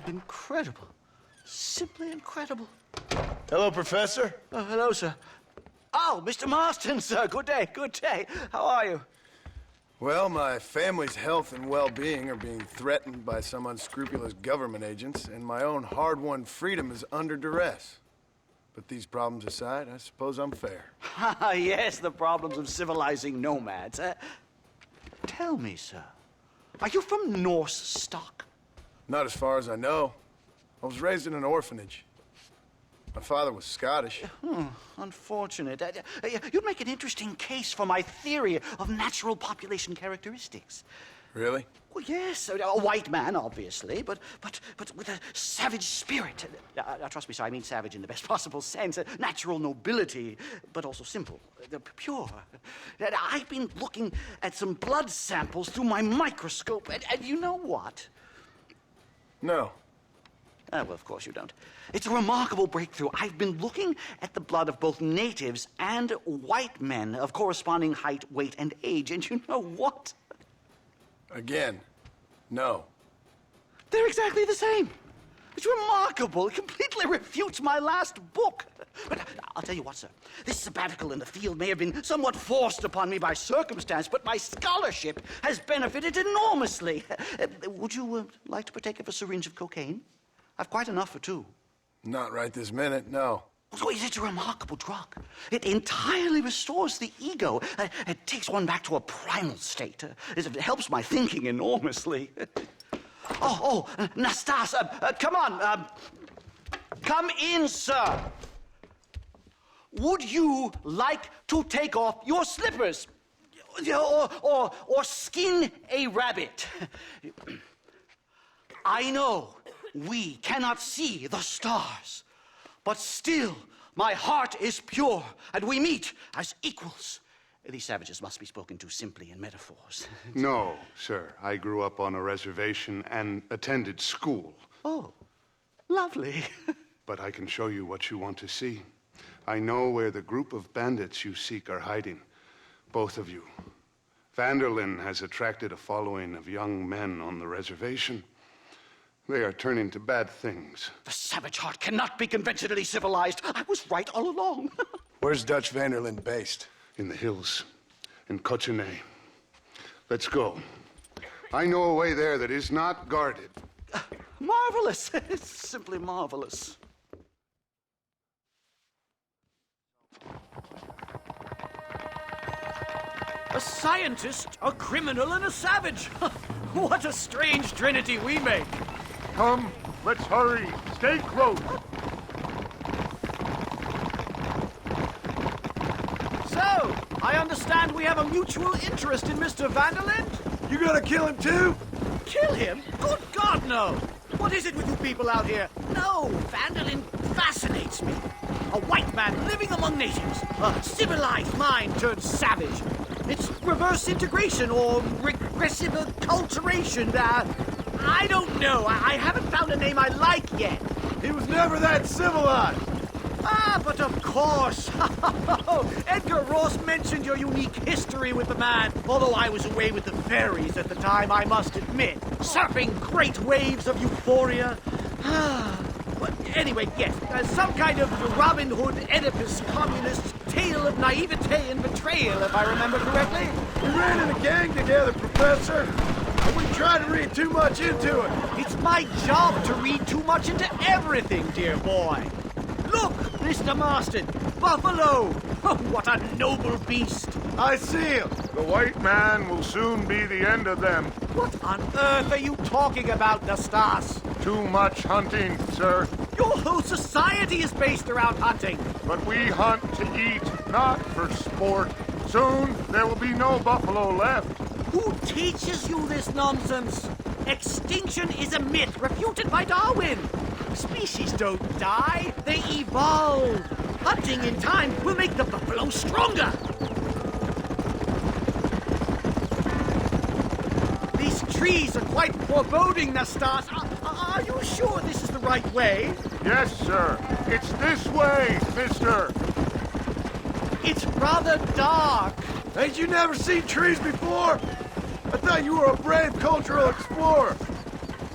Incredible. Simply incredible. Hello, Professor. Hello, sir. Oh, Mr. Marston, sir. Good day, good day. How are you? Well, my family's health and well-being are being threatened by some unscrupulous government agents, and my own hard-won freedom is under duress. But these problems aside, I suppose I'm fair. Yes, the problems of civilizing nomads. Tell me, sir, are you from Norse stock? Not as far as I know. I was raised in an orphanage. My father was Scottish. Unfortunate. You'd make an interesting case for my theory of natural population characteristics. Really? Well, yes, a white man, obviously, but with a savage spirit. Trust me, sir, I mean savage in the best possible sense. Natural nobility, but also simple, pure. I've been looking at some blood samples through my microscope, and you know what? No. Well, of course you don't. It's a remarkable breakthrough. I've been looking at the blood of both natives and white men of corresponding height, weight, and age, and you know what? Again, no. They're exactly the same. It's remarkable. It completely refutes my last book. But I'll tell you what, sir. This sabbatical in the field may have been somewhat forced upon me by circumstance, but my scholarship has benefited enormously. Would you like to partake of a syringe of cocaine? I've quite enough for two. Not right this minute, no. So it's a remarkable drug. It entirely restores the ego. It takes one back to a primal state. It helps my thinking enormously. Nastas, come on. Come in, sir. Would you like to take off your slippers? Or skin a rabbit? I know we cannot see the stars, but still my heart is pure, and we meet as equals. These savages must be spoken to simply in metaphors. No, sir. I grew up on a reservation and attended school. Oh, lovely. But I can show you what you want to see. I know where the group of bandits you seek are hiding. Both of you. Vanderlyn has attracted a following of young men on the reservation. They are turning to bad things. The savage heart cannot be conventionally civilized. I was right all along. Where's Dutch Vanderlyn based? In the hills, in Cochene. Let's go. I know a way there that is not guarded. Marvelous. It's simply marvelous. A scientist, a criminal, and a savage. What a strange trinity we make. Come, let's hurry. Stay close. So, I understand we have a mutual interest in Mr. Vanderlyn? You gonna kill him too? Kill him? Good God, no! What is it with you people out here? No, Vanderlyn fascinates me. A white man living among natives. A civilized mind turned savage. It's reverse integration or regressive acculturation. I don't know. I haven't found a name I like yet. He was never that civilized. But of course. Edgar Ross mentioned your unique history with the man, although I was away with the fairies at the time, I must admit, surfing great waves of euphoria. But anyway, yes, some kind of Robin Hood, Oedipus, communist tale of naivete and betrayal, if I remember correctly. We ran in a gang together, Professor. And we tried to read too much into it. It's my job to read too much into everything, dear boy. Look, Mr. Marston, buffalo! Oh, what a noble beast! I see him. The white man will soon be the end of them. What on earth are you talking about, Nastas? Too much hunting, sir. Your whole society is based around hunting. But we hunt to eat, not for sport. Soon there will be no buffalo left. Who teaches you this nonsense? Extinction is a myth refuted by Darwin. Species don't die, they evolve. Hunting in time will make the buffalo stronger. These trees are quite foreboding, Nastas. Are you sure this is the right way? Yes, sir. It's this way, mister. It's rather dark. Ain't you never seen trees before? I thought you were a brave cultural explorer.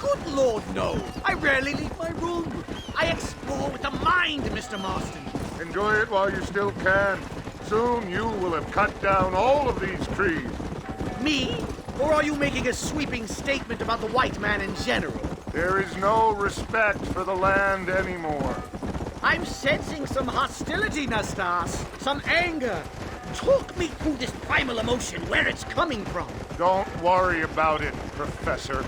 Good Lord, no. I rarely leave my room. I explore with the mind, Mr. Marston. Enjoy it while you still can. Soon you will have cut down all of these trees. Me? Or are you making a sweeping statement about the white man in general? There is no respect for the land anymore. I'm sensing some hostility, Nastas. Some anger. Talk me through this primal emotion, where it's coming from. Don't worry about it, Professor.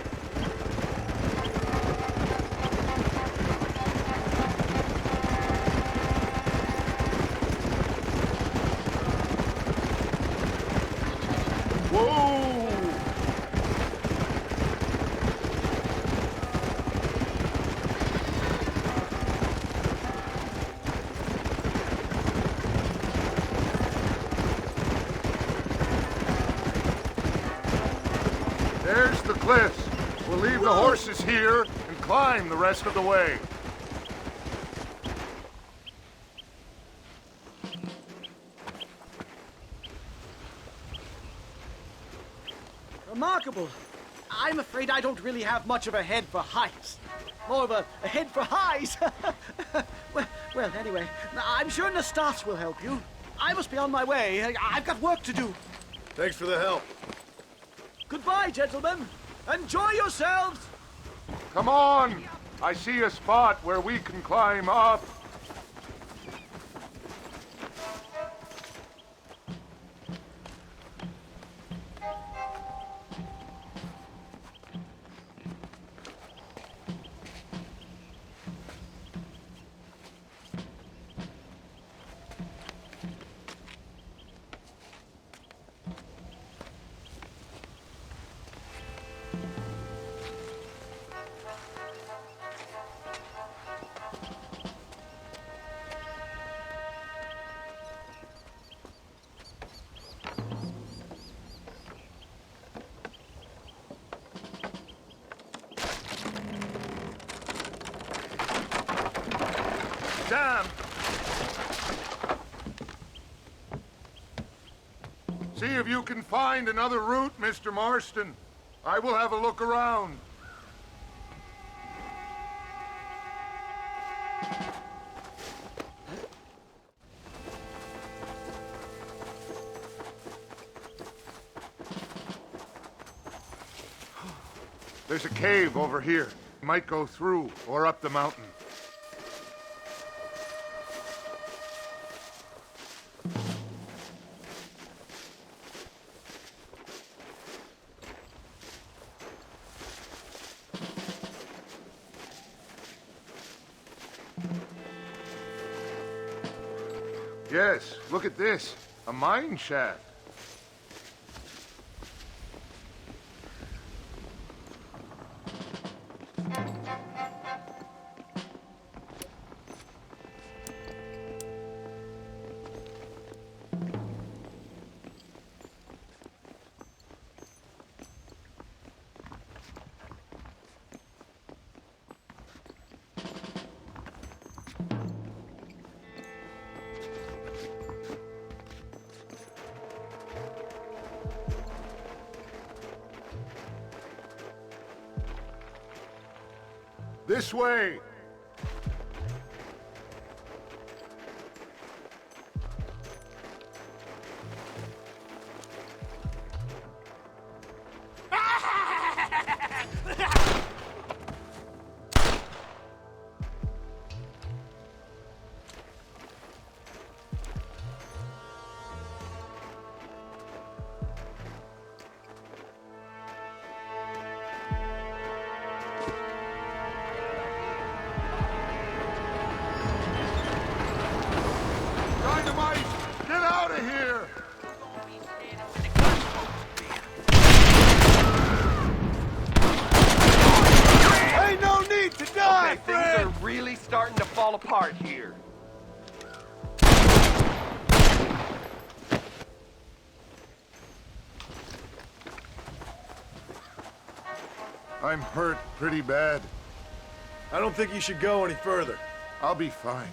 Whoa! There's the cliffs. We'll leave the horses here and climb the rest of the way. Remarkable. I'm afraid I don't really have much of a head for heights. More of a head for highs. well, anyway, I'm sure Nastas will help you. I must be on my way. I've got work to do. Thanks for the help. Goodbye, gentlemen. Enjoy yourselves. Come on! I see a spot where we can climb up. Damn! See if you can find another route, Mr. Marston. I will have a look around. There's a cave over here. Might go through or up the mountain. Yes, look at this. A mine shaft. This way! Dynamite! Get out of here! Ain't no need to die, Okay, things are really starting to fall apart here. I'm hurt pretty bad. I don't think you should go any further. I'll be fine.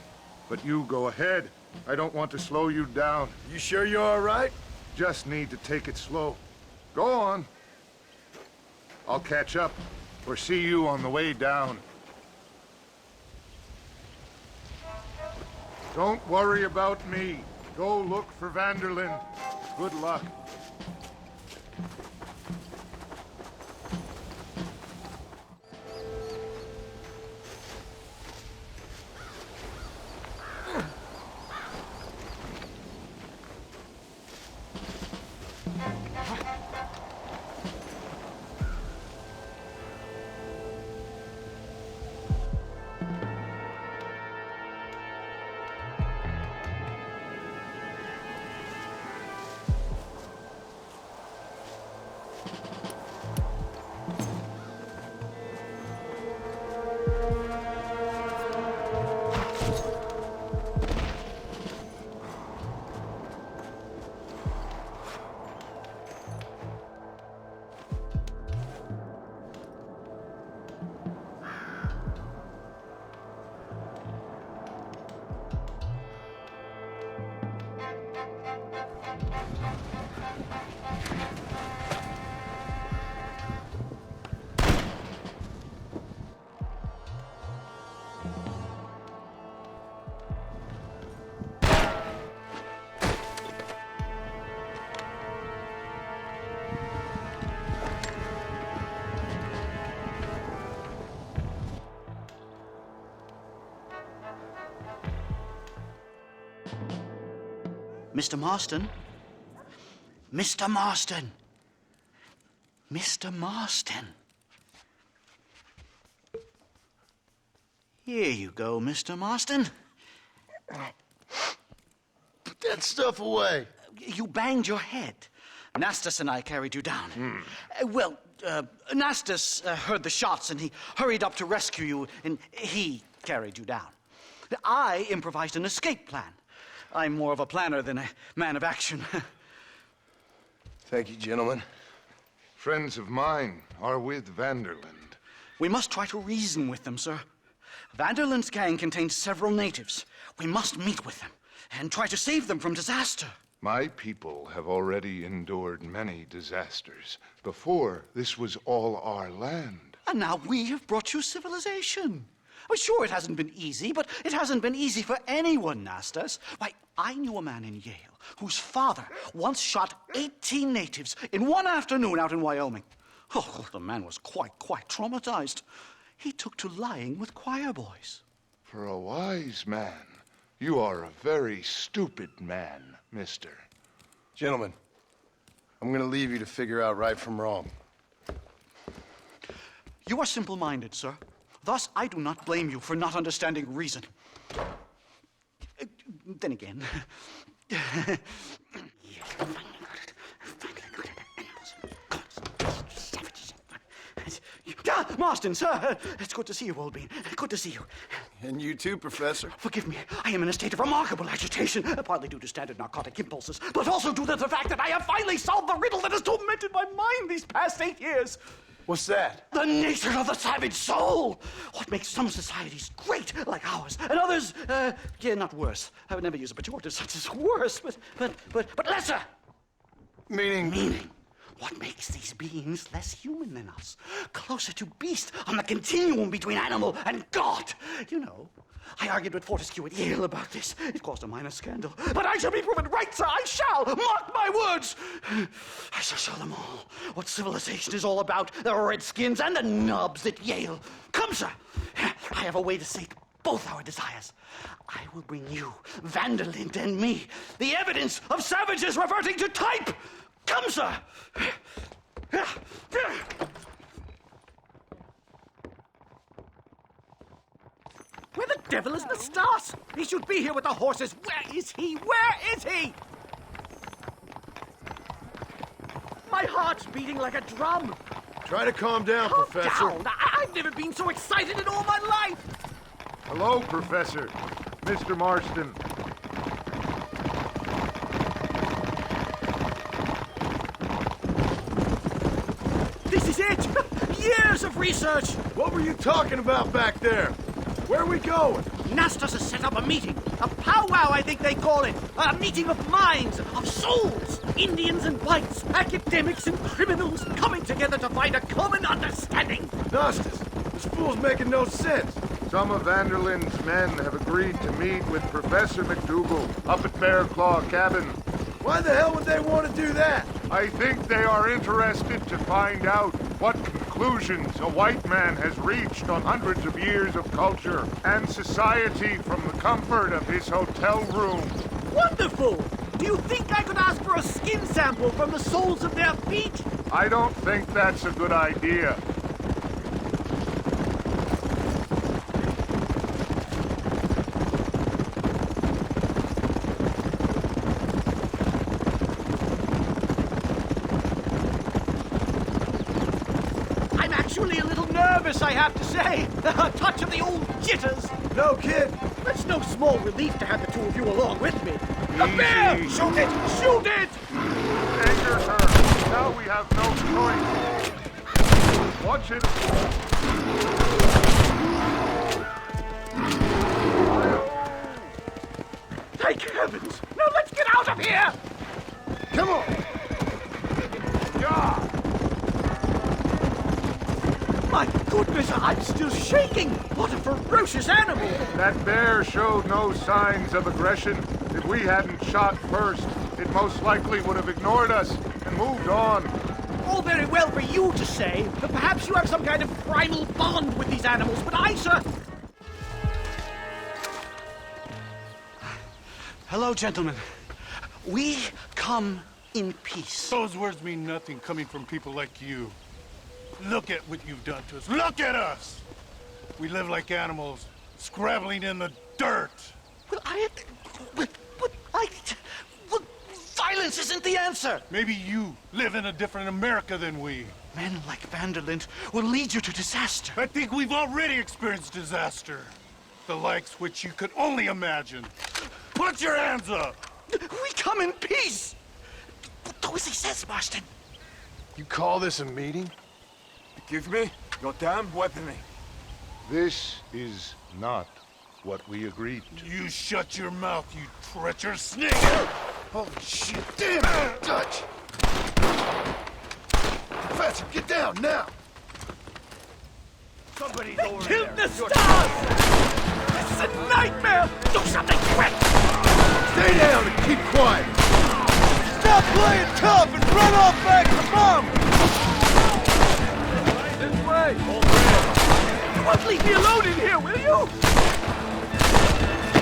But you go ahead. I don't want to slow you down. You sure you're all right? Just need to take it slow. Go on. I'll catch up. or see you on the way down. Don't worry about me. Go look for Vanderlyn. Good luck. Mr. Marston? Mr. Marston! Mr. Marston! Here you go, Mr. Marston. Put that stuff away. You banged your head. Nastas and I carried you down. Nastas heard the shots and he hurried up to rescue you, and he carried you down. I improvised an escape plan. I'm more of a planner than a man of action. Thank you, gentlemen. Friends of mine are with Vanderlyn. We must try to reason with them, sir. Vanderlyn's gang contains several natives. We must meet with them and try to save them from disaster. My people have already endured many disasters. Before, this was all our land. And now we have brought you civilization. Well, sure, it hasn't been easy, but it hasn't been easy for anyone, Nastas. Why, I knew a man in Yale whose father once shot 18 natives in one afternoon out in Wyoming. Oh, the man was quite traumatized. He took to lying with choir boys. For a wise man, you are a very stupid man, mister. Gentlemen, I'm gonna leave you to figure out right from wrong. You are simple-minded, sir. Thus, I do not blame you for not understanding reason. Then again... Marston, sir! It's good to see you, old bean. Good to see you. And you too, Professor. Forgive me. I am in a state of remarkable agitation, partly due to standard narcotic impulses, but also due to the fact that I have finally solved the riddle that has tormented my mind these past 8 years. What's that? The nature of the savage soul! What makes some societies great, like ours, and others, not worse. I would never use a pejorative such as worse, but lesser! Meaning? What makes these beings less human than us? Closer to beast on the continuum between animal and God. You know, I argued with Fortescue at Yale about this. It caused a minor scandal. But I shall be proven right, sir. I shall. Mark my words. I shall show them all what civilization is all about. The redskins and the nubs at Yale. Come, sir. I have a way to sate both our desires. I will bring you, Vanderlyn, and me, the evidence of savages reverting to type. Come, sir. Where the devil is Nastas? He should be here with the horses. Where is he? Where is he? My heart's beating like a drum. Try to calm down, Calm Professor. down. I've never been so excited in all my life. Hello, Professor. Mr. Marston. This is it. Years of research. What were you talking about back there? Where are we going? Nastas has set up a meeting. A powwow, I think they call it. A meeting of minds, of souls. Indians and whites, academics and criminals coming together to find a common understanding. Nastas, this fool's making no sense. Some of Vanderlyn's men have agreed to meet with Professor McDougal up at Bear Claw Cabin. Why the hell would they want to do that? I think they are interested to find out what conclusions a white man has reached on hundreds of years of culture and society from the comfort of his hotel room. Wonderful! Do you think I could ask for a skin sample from the soles of their feet? I don't think that's a good idea. I'm actually a little nervous, I have to say. A touch of the old jitters. No kid. It's no small relief to have the two of you along with me. A bear! Easy. Shoot it! Shoot it! Anger her. Now we have no choice. Watch it. Thank heavens! Now let's get out of here! Come on. Yeah. My goodness, I'm still shaking! What a ferocious animal! That bear showed no signs of aggression. If we hadn't shot first, it most likely would have ignored us and moved on. All very well for you to say, but perhaps you have some kind of primal bond with these animals, but I, sir... Hello, gentlemen. We come in peace. Those words mean nothing coming from people like you. Look at what you've done to us. Look at us! We live like animals, scrabbling in the dirt. Well, well, violence isn't the answer. Maybe you live in a different America than we. Men like Vanderlyn will lead you to disaster. I think we've already experienced disaster. The likes which you could only imagine. Put your hands up! We come in peace. Do as he says, Marston. You call this a meeting? Give me your damn weaponry. This is not what we agreed to. You shut your mouth, you treacherous snake! Holy shit, damn it, Dutch! Professor, get down now! Somebody's over Killed there. the stars! This is a nightmare! Do something quick! Stay down and keep quiet! Stop playing tough and run off back to Mom! This way. You won't leave me alone in here, will you?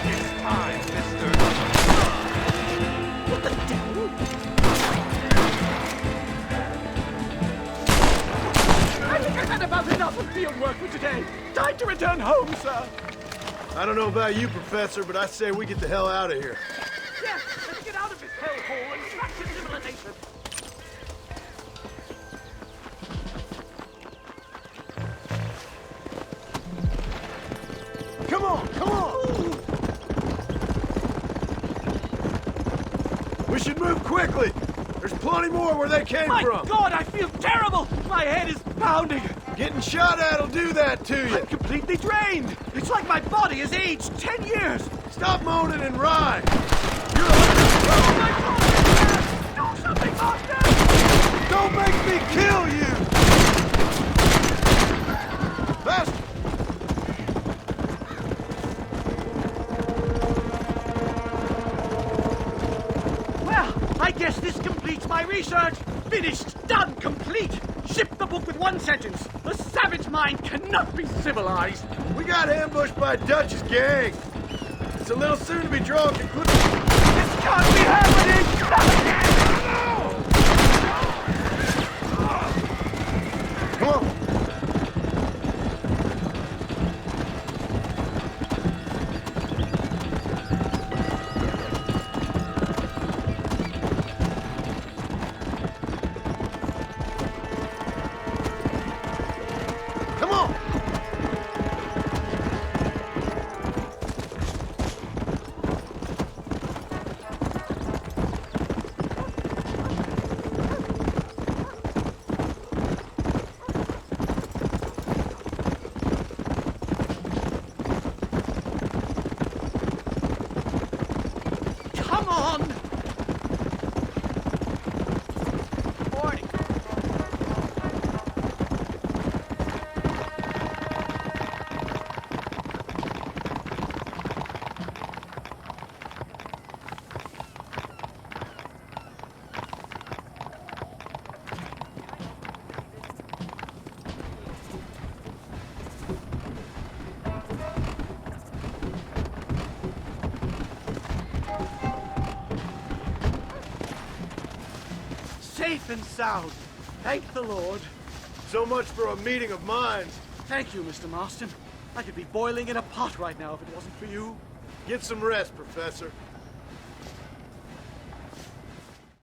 It's time, mister. What the devil? I think I've had about enough of field work for today. Time to return home, sir. I don't know about you, Professor, but I say we get the hell out of here. Yes, let's get out of this hellhole and back to civilization. Come on, come on! We should move quickly. There's plenty more where they came My from. God, I feel terrible. My head is pounding. Getting shot at'll do that to you. I'm completely drained. It's like my body has aged 10 years. Stop moaning and ride. You're Oh my God! Do something, Master! Don't make me kill you! Faster! Well, I guess this completes my research. Finished, done, complete. Ship the book with one sentence. The savage mind cannot be civilized. We got ambushed by Dutch's gang. It's a little soon to be drawing conclusions. This can't be happening! Come on. Come on. safe and sound. Thank the Lord. So much for a meeting of minds. Thank you, Mr. Marston. I could be boiling in a pot right now if it wasn't for you. Get some rest, Professor.